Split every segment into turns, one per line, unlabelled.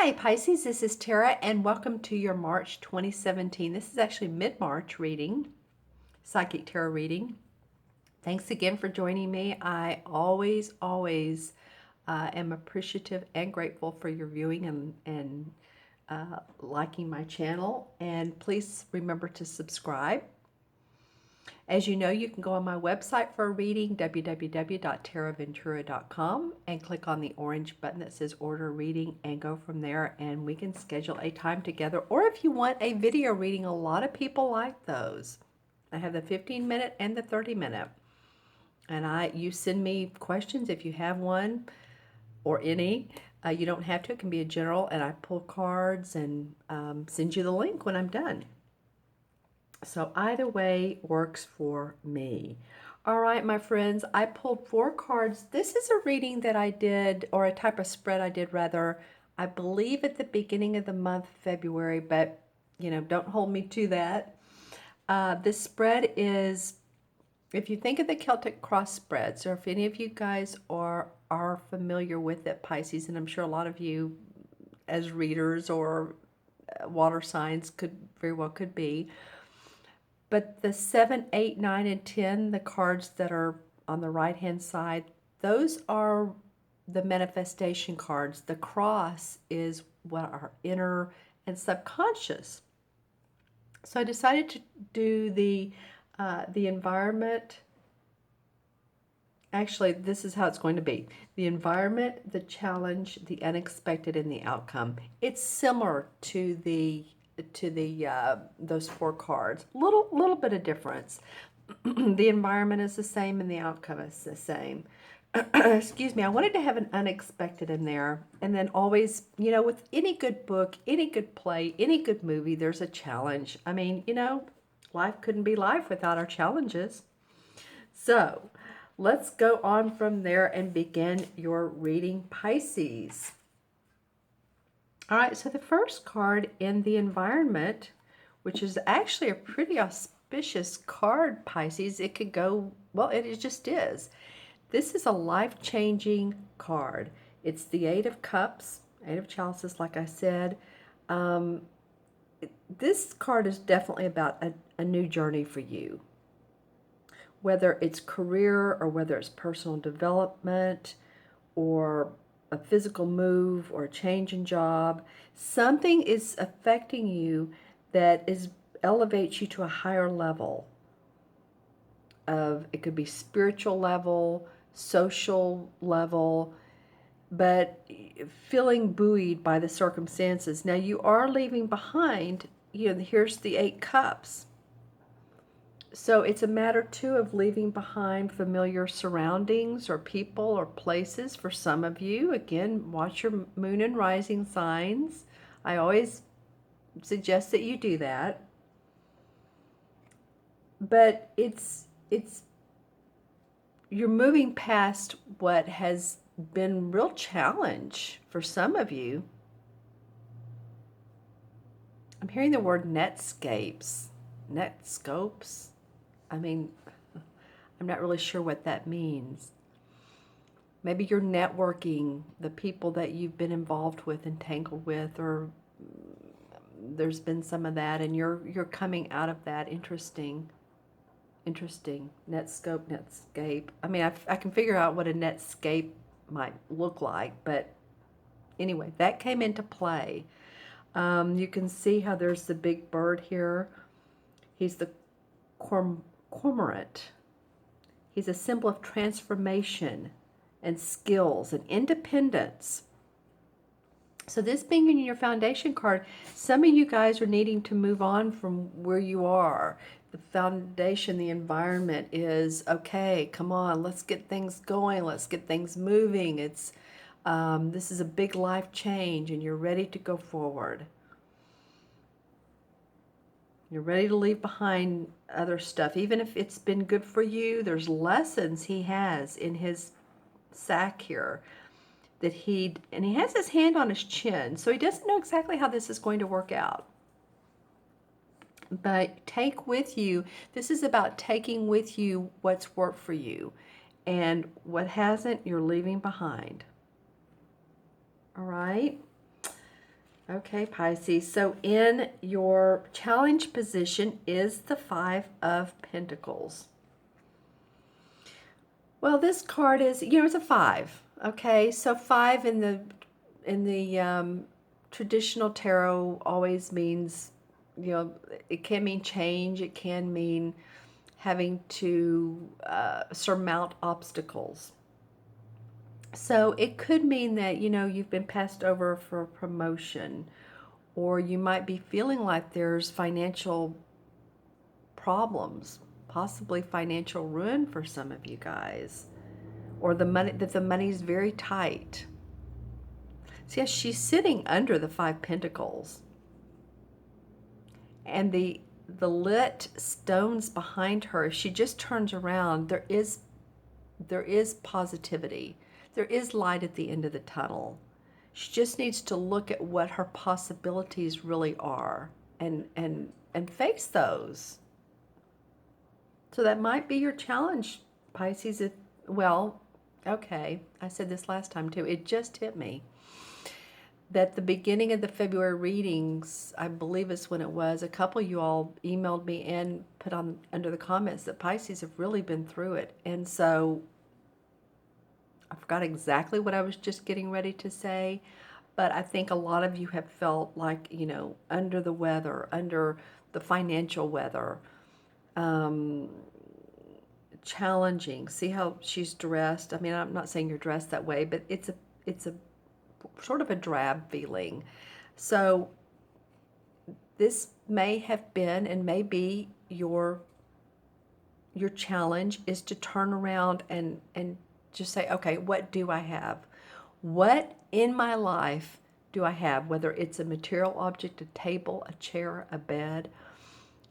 Hi Pisces, this is Tara and welcome to your March 2017. This is actually mid-March reading, Psychic Tarot reading. Thanks again for joining me. I always am appreciative and grateful for your viewing and liking my channel. And please remember to subscribe. As you know, you can go on my website for a reading, www.taraventura.com, and click on the orange button that says order reading and go from there, and we can schedule a time together. Or if you want a video reading, a lot of people like those. I have the 15-minute and the 30-minute. And you send me questions if you have one or any. You don't have to. It can be a general, and I pull cards and send you the link when I'm done. So either way works for me. All right, my friends, I pulled 4 cards. This is a reading that I did, or a type of spread I did rather, I believe at the beginning of the month, February, but, you know, don't hold me to that. This spread is, if you think of the Celtic cross spreads, or if any of you guys are familiar with it, Pisces, and I'm sure a lot of you as readers or water signs very well could be. But the 7, 8, 9, and 10, the cards that are on the right-hand side, those are the manifestation cards. The cross is what our inner and subconscious. So I decided to do the environment. Actually, this is how it's going to be. The environment, the challenge, the unexpected, and the outcome. It's similar to those 4 cards. Little bit of difference. The environment is the same and the outcome is the same. Excuse me. I wanted to have an unexpected in there, and then always, you know, with any good book, any good play, any good movie, there's a challenge. I mean, you know, life couldn't be life without our challenges. So let's go on from there and begin your reading, Pisces. All right, so the first card in the environment, which is actually a pretty auspicious card, Pisces. It could go, well, it just is. This is a life-changing card. It's the 8 of Cups, 8 of Chalices, like I said. This card is definitely about a new journey for you. Whether it's career or whether it's personal development or a physical move or a change in job, something is affecting you that elevates you to a higher level of, it could be spiritual level, social level, but feeling buoyed by the circumstances. Now you are leaving behind, you know, here's the 8 cups. So it's a matter too of leaving behind familiar surroundings or people or places for some of you. Again, watch your moon and rising signs. I always suggest that you do that. But you're moving past what has been real challenge for some of you. I'm hearing the word netscapes. I mean, I'm not really sure what that means. Maybe you're networking the people that you've been involved with, entangled with, or there's been some of that, and you're coming out of that. Interesting. Netscape. I mean, I can figure out what a netscape might look like, but anyway, that came into play. You can see how there's the big bird here. He's the cormorant. He's a symbol of transformation and skills and independence. So this being in your foundation card, some of you guys are needing to move on from where you are. The foundation, the environment is, okay, come on, let's get things going. Let's get things moving. This is a big life change and you're ready to go forward. You're ready to leave behind other stuff. Even if it's been good for you, there's lessons he has in his sack here. And he has his hand on his chin, so he doesn't know exactly how this is going to work out. But take with you, this is about taking with you what's worked for you. And what hasn't, you're leaving behind. All right? Okay, Pisces. So in your challenge position is the Five of Pentacles. Well, this card is, it's a five. Okay, so five in the traditional tarot always means, it can mean change. It can mean having to surmount obstacles. So it could mean that, you've been passed over for a promotion, or you might be feeling like there's financial problems, possibly financial ruin for some of you guys, or the money's very tight. See, yes, she's sitting under the Five Pentacles, and the lit stones behind her. If she just turns around, there is positivity. There is light at the end of the tunnel. She just needs to look at what her possibilities really are and face those. So that might be your challenge, Pisces. Well, okay, I said this last time too. It just hit me that the beginning of the February readings, I believe is when it was, a couple of you all emailed me and put on under the comments that Pisces have really been through it. And so I forgot exactly what I was just getting ready to say, but I think a lot of you have felt like, under the weather, under the financial weather, challenging. See how she's dressed? I mean, I'm not saying you're dressed that way, but it's a sort of a drab feeling. So this may have been and may be your challenge is to turn around and just say, okay, what do I have? What in my life do I have? Whether it's a material object, a table, a chair, a bed,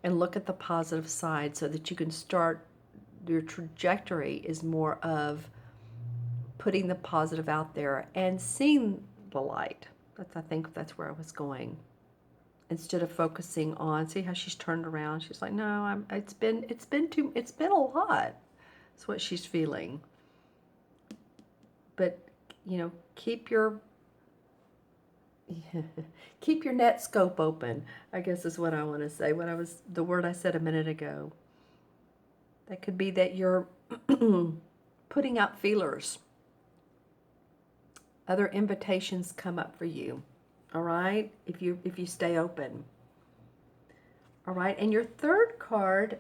and look at the positive side so that you can start, your trajectory is more of putting the positive out there and seeing the light. I think that's where I was going. Instead of focusing on, see how she's turned around. She's like, no, it's been a lot. That's what she's feeling. But, keep your net scope open, I guess is what I want to say. The word I said a minute ago. That could be that you're putting out feelers. Other invitations come up for you. All right? If you stay open. All right? And your third card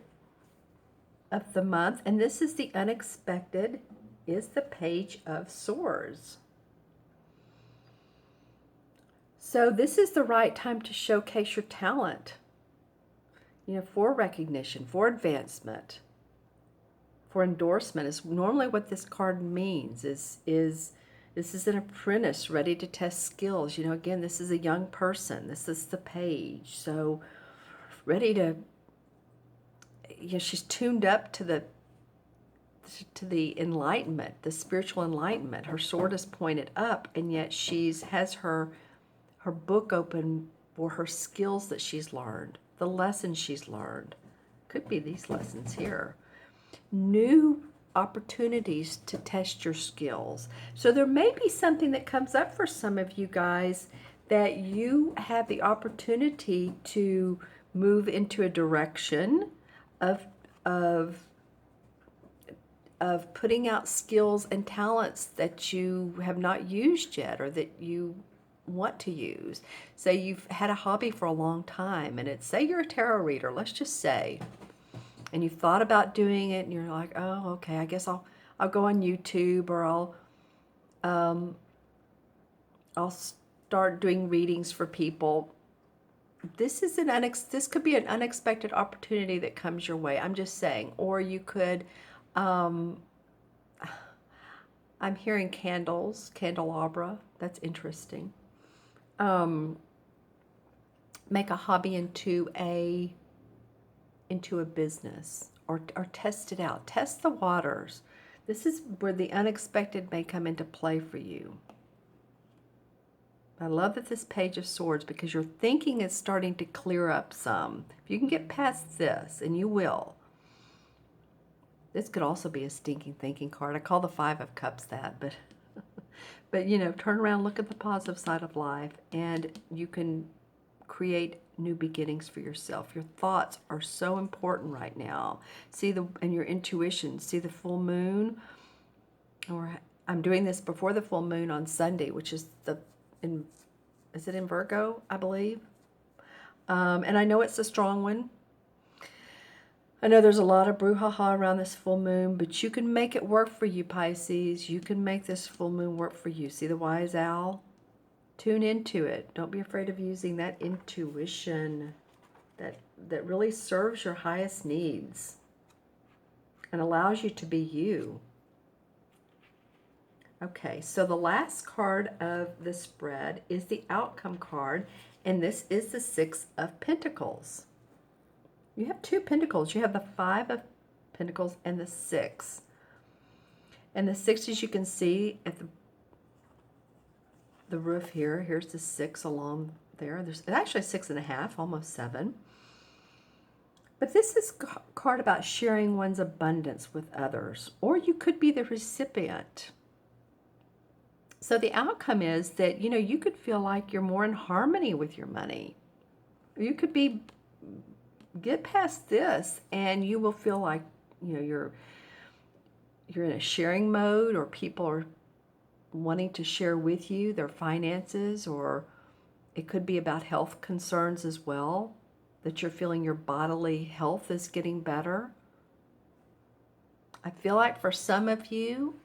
of the month, and this is the unexpected, is the Page of Swords. So this is the right time to showcase your talent, for recognition, for advancement, for endorsement is normally what this card means. Is this is an apprentice ready to test skills. Again, this is a young person. This is the Page. So ready to, she's tuned up to the enlightenment, the spiritual enlightenment. Her sword is pointed up, and yet has her book open for her skills that she's learned, the lessons she's learned. Could be these lessons here. New opportunities to test your skills. So there may be something that comes up for some of you guys that you have the opportunity to move into a direction of putting out skills and talents that you have not used yet, or that you want to use. Say you've had a hobby for a long time, and say you're a tarot reader, let's just say, and you've thought about doing it, and you're like, oh, okay, I guess I'll go on YouTube, or I'll start doing readings for people. This could be an unexpected opportunity that comes your way. I'm just saying. Or you could, I'm hearing candelabra. That's interesting. Make a hobby into a business, or test it out. Test the waters. This is where the unexpected may come into play for you. I love that this Page of Swords, because your thinking is starting to clear up some. If you can get past this, and you will. This could also be a stinking thinking card. I call the Five of Cups that, but But, you know, turn around, look at the positive side of life, and you can create new beginnings for yourself. Your thoughts are so important right now. And your intuition. See the full moon, or I'm doing this before the full moon on Sunday, which is is it in Virgo, I believe? And I know it's a strong one. I know there's a lot of brouhaha around this full moon, but you can make it work for you, Pisces. You can make this full moon work for you. See the wise owl? Tune into it. Don't be afraid of using that intuition that really serves your highest needs and allows you to be you. Okay, so the last card of the spread is the outcome card, and this is the Six of Pentacles. You have two pentacles. You have the Five of Pentacles and the Six. And the Six, as you can see at the roof here, here's the Six along there. There's actually 6.5, almost 7. But this is a card about sharing one's abundance with others, or you could be the recipient. So the outcome is that, you know, you could feel like you're more in harmony with your money. You could get past this and you will feel like, you know, you're in a sharing mode, or people are wanting to share with you their finances, or it could be about health concerns as well, that you're feeling your bodily health is getting better. I feel like for some of you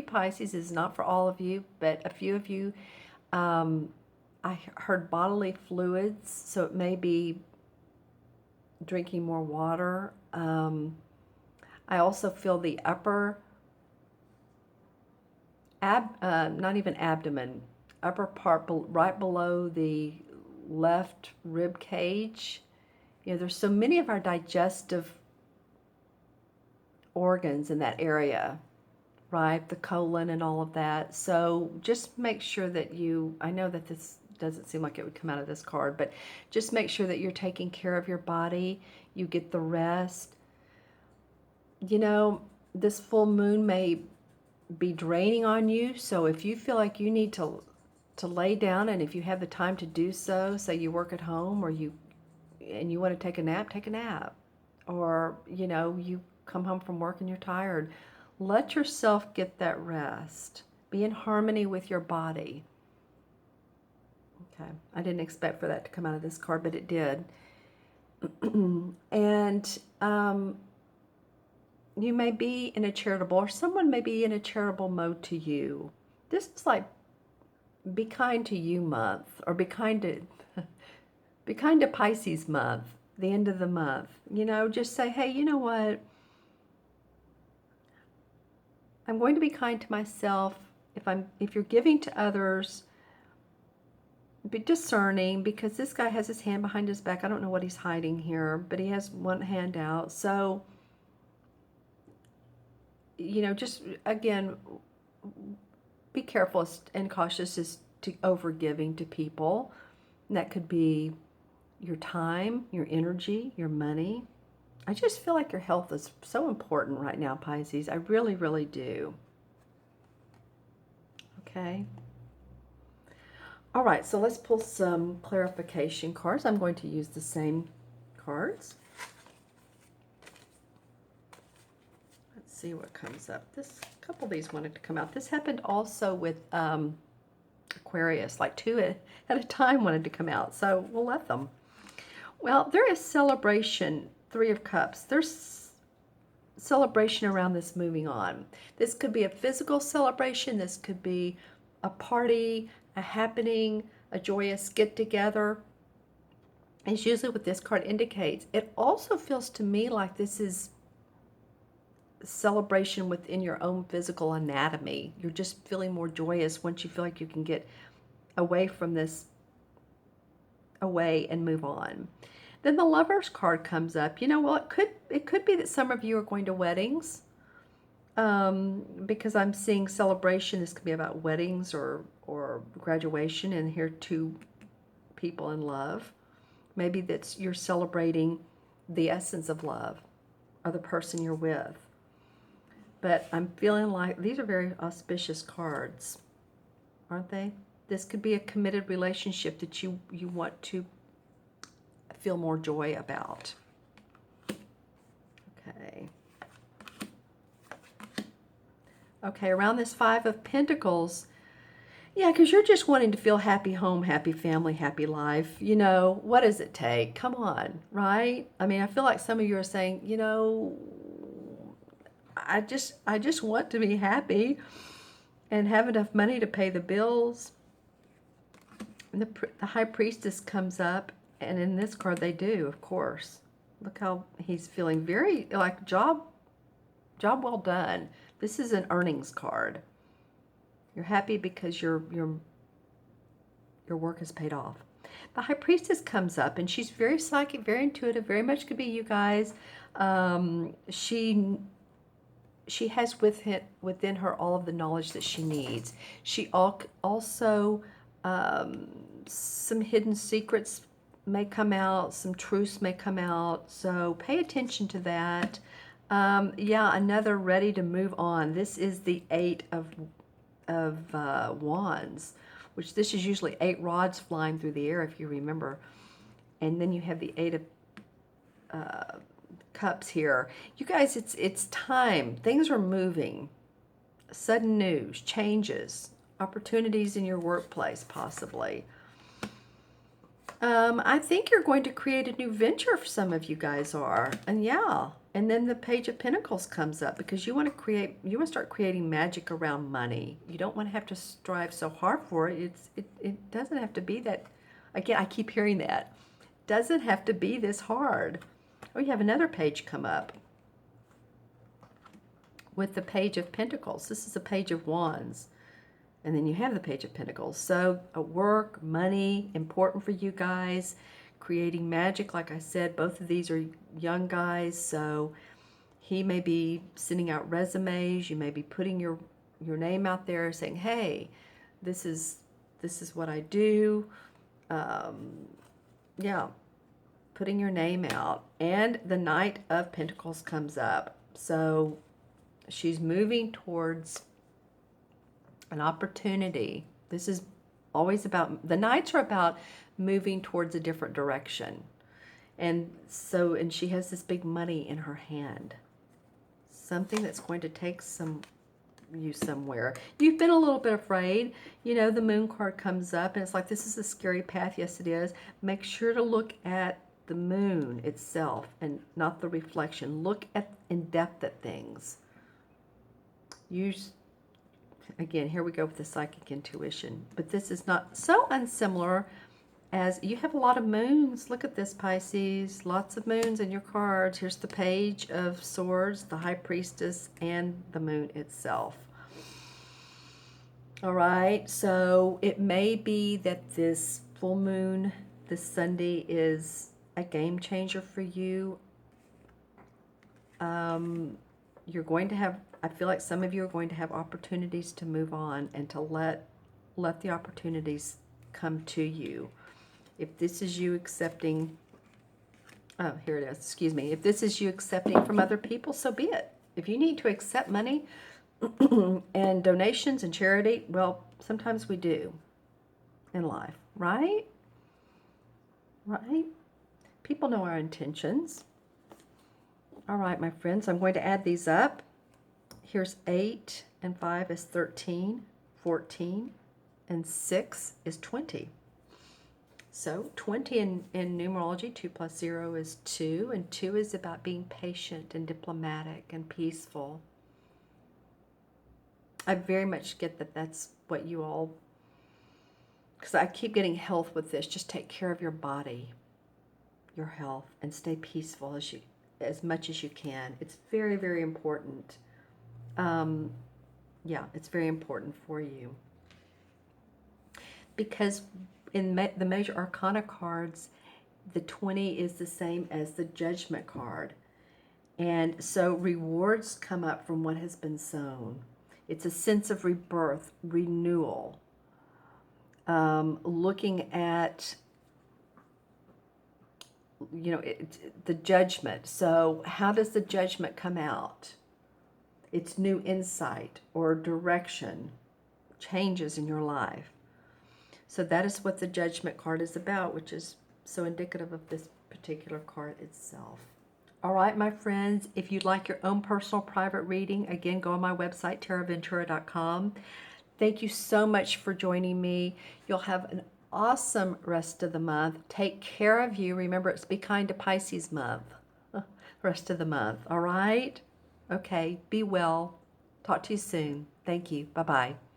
Pisces, is not for all of you, but a few of you, I heard bodily fluids, so it may be drinking more water. I also feel the upper, not even abdomen, upper part right below the left rib cage. You know, there's so many of our digestive organs in that area, right? The colon and all of that. So just make sure that I know that this doesn't seem like it would come out of this card, but just make sure that you're taking care of your body, you get the rest. You know, this full moon may be draining on you, so if you feel like you need to lay down, and if you have the time to do so, say you work at home, or you want to take a nap, or, you know, you come home from work and you're tired, let yourself get that rest. Be in harmony with your body. Okay, I didn't expect for that to come out of this card, but it did. And you may be in a charitable, or someone may be in a charitable mode to you. This is like be kind to you month, or be kind to Pisces month, the end of the month. You know, just say, hey, you know what? I'm going to be kind to myself. If you're giving to others, be discerning, because this guy has his hand behind his back. I don't know what he's hiding here, but he has one hand out. So, you know, just again, be careful and cautious as to overgiving to people. And that could be your time, your energy, your money. I just feel like your health is so important right now, Pisces. I really, really do. Okay. All right, so let's pull some clarification cards. I'm going to use the same cards. Let's see what comes up. A couple of these wanted to come out. This happened also with Aquarius, like 2 at a time wanted to come out, so we'll let them. Well, there is celebration, 3 of Cups. There's celebration around this moving on. This could be a physical celebration. This could be a party, a happening, a joyous get-together. It's usually what this card indicates. It also feels to me like this is celebration within your own physical anatomy. You're just feeling more joyous once you feel like you can get away from this, away and move on. Then the Lover's card comes up. You know, well, it could be that some of you are going to weddings, because I'm seeing celebration. This could be about weddings or graduation, and here 2 people in love. Maybe you're celebrating the essence of love, or the person you're with. But I'm feeling like these are very auspicious cards, aren't they? This could be a committed relationship that you want to feel more joy about. Okay. Okay, around this Five of Pentacles, yeah, because you're just wanting to feel happy home, happy family, happy life. You know, what does it take? Come on, right? I mean, I feel like some of you are saying, you know, I just want to be happy and have enough money to pay the bills. And the High Priestess comes up, and in this card they do, of course. Look how he's feeling very like job well done. This is an earnings card. You're happy because your work is paid off. The High Priestess comes up, and she's very psychic, very intuitive, very much could be you guys. She has within her all of the knowledge that she needs. She also, some hidden secrets may come out, some truths may come out, so pay attention to that. Yeah, another ready to move on. This is the Eight of Wands, which this is usually 8 rods flying through the air, if you remember. And then you have the Eight of Cups here. You guys, it's time. Things are moving. Sudden news, changes, opportunities in your workplace, possibly. I think you're going to create a new venture for some of you guys are. And yeah, and then the Page of Pentacles comes up because you want to start creating magic around money. You don't want to have to strive so hard for it. It doesn't have to be that. Again, I keep hearing that. Doesn't have to be this hard. Oh, you have another page come up with the Page of Pentacles. This is a Page of Wands. And then you have the Page of Pentacles. So work, money, important for you guys. Creating magic, like I said, both of these are young guys. So he may be sending out resumes. You may be putting your name out there saying, hey, this is what I do. Yeah, putting your name out. And the Knight of Pentacles comes up. So she's moving towards an opportunity. This is always about, the Knights are about moving towards a different direction. And she has this big money in her hand. Something that's going to take you somewhere. You've been a little bit afraid. You know, the Moon card comes up and it's like, this is a scary path. Yes, it is. Make sure to look at the moon itself and not the reflection. Look in depth at things. Again, here we go with the psychic intuition. But this is not so unsimilar as you have a lot of moons. Look at this, Pisces. Lots of moons in your cards. Here's the Page of Swords, the High Priestess, and the moon itself. All right, so it may be that this full moon this Sunday is a game changer for you. You're going to have, I feel like some of you are going to have opportunities to move on and to let the opportunities come to you. If this is you accepting, oh, here it is, excuse me. If this is you accepting from other people, so be it. If you need to accept money and donations and charity, well, sometimes we do in life, right? Right? People know our intentions. All right, my friends, I'm going to add these up. Here's 8 and 5 is 13, 14, and 6 is 20. So 20 in numerology, 2 plus 0 is 2, and 2 is about being patient and diplomatic and peaceful. I very much get that that's what you all, because I keep getting health with this. Just take care of your body, your health, and stay peaceful as much as you can. It's very, very important. Yeah, it's very important for you. Because in the major arcana cards, the 20 is the same as the Judgment card. And so rewards come up from what has been sown. It's a sense of rebirth, renewal. Looking at, you know, the judgment. So how does the judgment come out? It's new insight or direction, changes in your life. So that is what the Judgment card is about, which is so indicative of this particular card itself. All right, my friends, if you'd like your own personal private reading, again, go on my website, taraventura.com. Thank you so much for joining me. You'll have an awesome rest of the month. Take care of you. Remember, it's Be Kind to Pisces month. Rest of the month, all right? Okay, be well. Talk to you soon. Thank you. Bye-bye.